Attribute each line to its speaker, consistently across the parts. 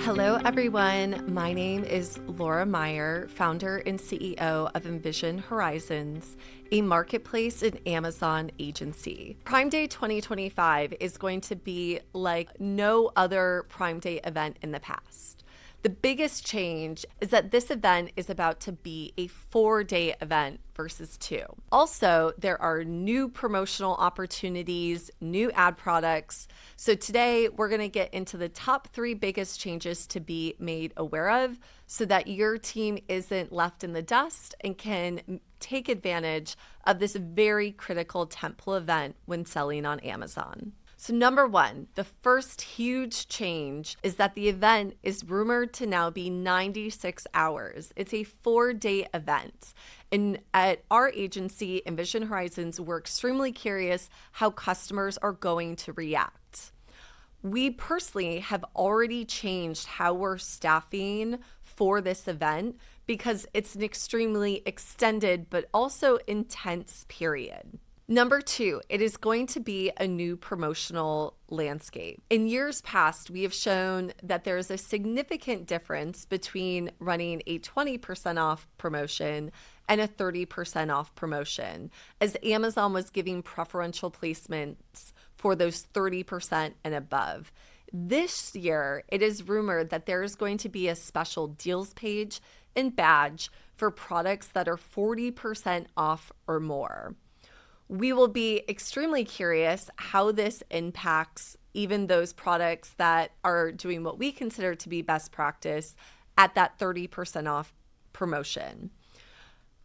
Speaker 1: Hello, everyone. My name is Laura Meyer, founder and CEO of Envision Horizons, a marketplace and Amazon agency. Prime Day 2025 is going to be like no other Prime Day event in the past. The biggest change is that this event is about to be a 4-day event versus 2. Also, there are new promotional opportunities, new ad products. So today we're going to get into the top 3 biggest changes to be made aware of so that your team isn't left in the dust and can take advantage of this very critical tentpole event when selling on Amazon. So number 1, the first huge change is that the event is rumored to now be 96 hours. It's a 4-day event. And at our agency, Envision Horizons, we're extremely curious how customers are going to react. We personally have already changed how we're staffing for this event because it's an extremely extended but also intense period. Number 2, it is going to be a new promotional landscape. In years past, we have shown that there is a significant difference between running a 20% off promotion and a 30% off promotion, as Amazon was giving preferential placements for those 30% and above. This year, it is rumored that there is going to be a special deals page and badge for products that are 40% off or more. We will be extremely curious how this impacts even those products that are doing what we consider to be best practice at that 30% off promotion.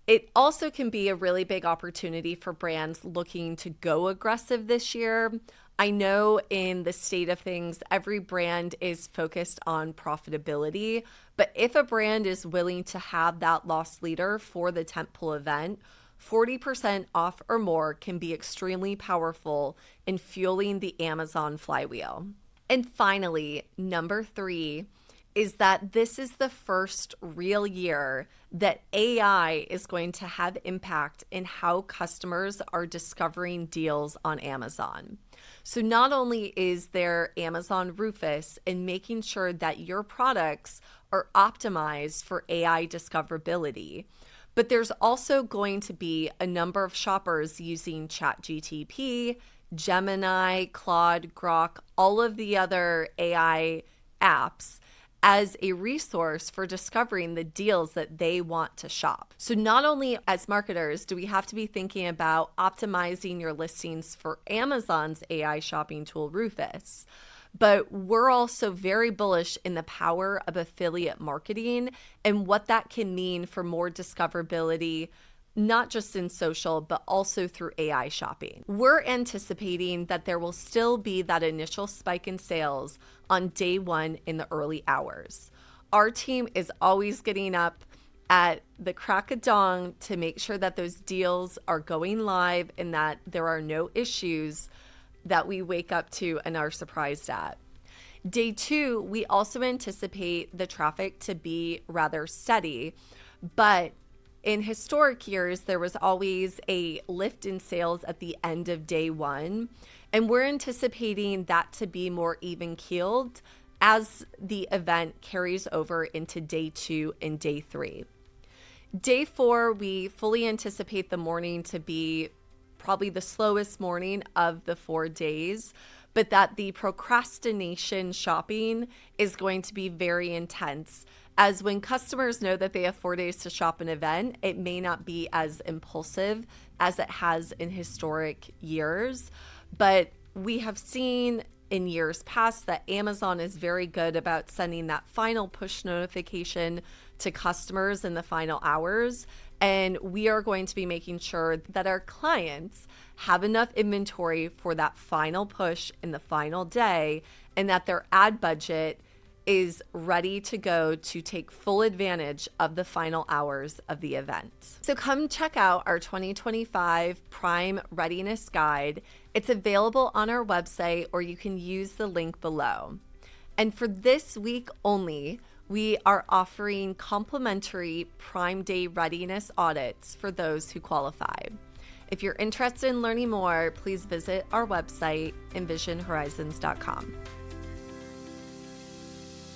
Speaker 1: It also can be a really big opportunity for brands looking to go aggressive this year. I know in the state of things, every brand is focused on profitability, but if a brand is willing to have that loss leader for the tentpole event, 40% off or more can be extremely powerful in fueling the Amazon flywheel. And finally, number 3 is that this is the first real year that AI is going to have impact in how customers are discovering deals on Amazon. So not only is there Amazon Rufus in making sure that your products are optimized for AI discoverability, but there's also going to be a number of shoppers using ChatGPT, Gemini, Claude, Grok, all of the other AI apps as a resource for discovering the deals that they want to shop. So not only as marketers do we have to be thinking about optimizing your listings for Amazon's AI shopping tool, Rufus, but we're also very bullish in the power of affiliate marketing and what that can mean for more discoverability, not just in social, but also through AI shopping. We're anticipating that there will still be that initial spike in sales on day 1 in the early hours. Our team is always getting up at the crack of dawn to make sure that those deals are going live and that there are no issues that we wake up to and are surprised at. Day 2, we also anticipate the traffic to be rather steady, but in historic years, there was always a lift in sales at the end of day 1, and we're anticipating that to be more even-keeled as the event carries over into day 2 and day 3. Day 4, we fully anticipate the morning to be probably the slowest morning of the 4 days, but that the procrastination shopping is going to be very intense, as when customers know that they have 4 days to shop an event, it may not be as impulsive as it has in historic years. But we have seen in years past that Amazon is very good about sending that final push notification to customers in the final hours. And we are going to be making sure that our clients have enough inventory for that final push in the final day and that their ad budget is ready to go to take full advantage of the final hours of the event. So come check out our 2025 Prime Readiness Guide. It's available on our website, or you can use the link below. And for this week only, we are offering complimentary Prime Day readiness audits for those who qualify. If you're interested in learning more, please visit our website, envisionhorizons.com.